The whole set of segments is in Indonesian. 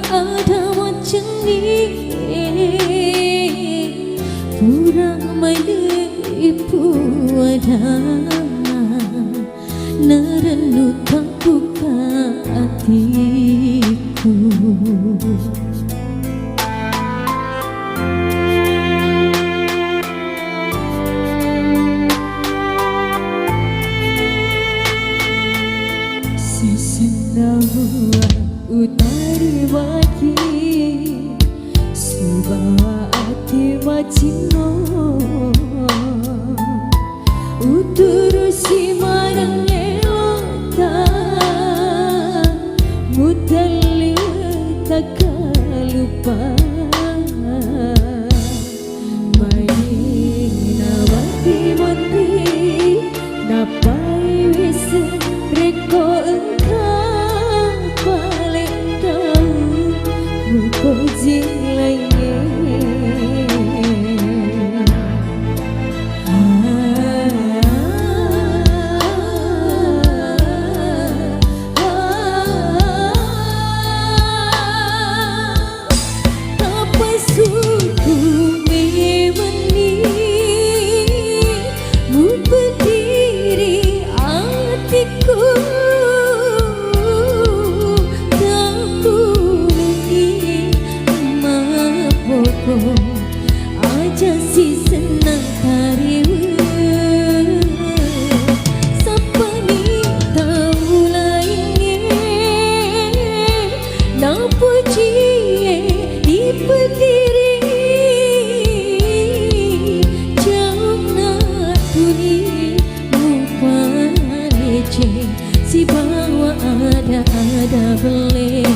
ada macam ni pura menipu ada nerenu tak buka hatiku. Utari bagi sebawa hati macino uturusi marang elota mutali takalupa maina wati mati napai wis reko puji lagi apa suku memeni mu berdiri hatiku. Aja si senang tariwe sampai ni tahu lainnya nak puji diperdiri jauh nak tuni muka leceh si bawa ada boleh.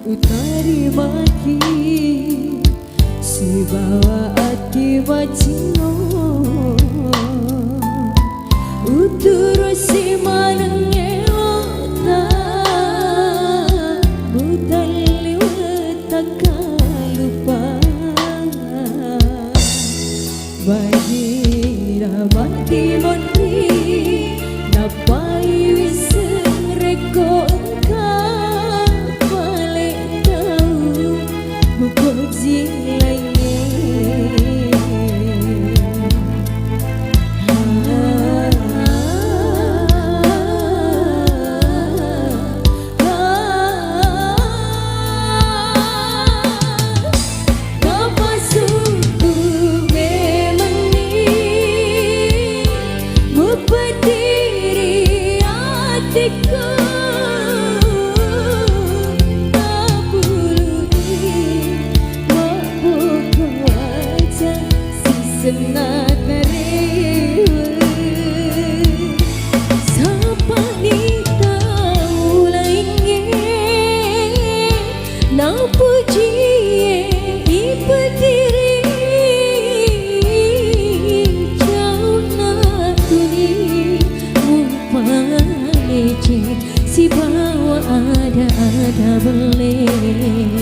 Utari maki sebawa hati wacino uturusi manang elota mutali wataka lupa bagi ramati mati napai wiseng reko puji lagi apa suku memang ni mu berdiri hatiku. Senang tariwe siapa ni tahu lainnya nak puji diperdiri jauh nak tuni muka leceh si bawa ada boleh.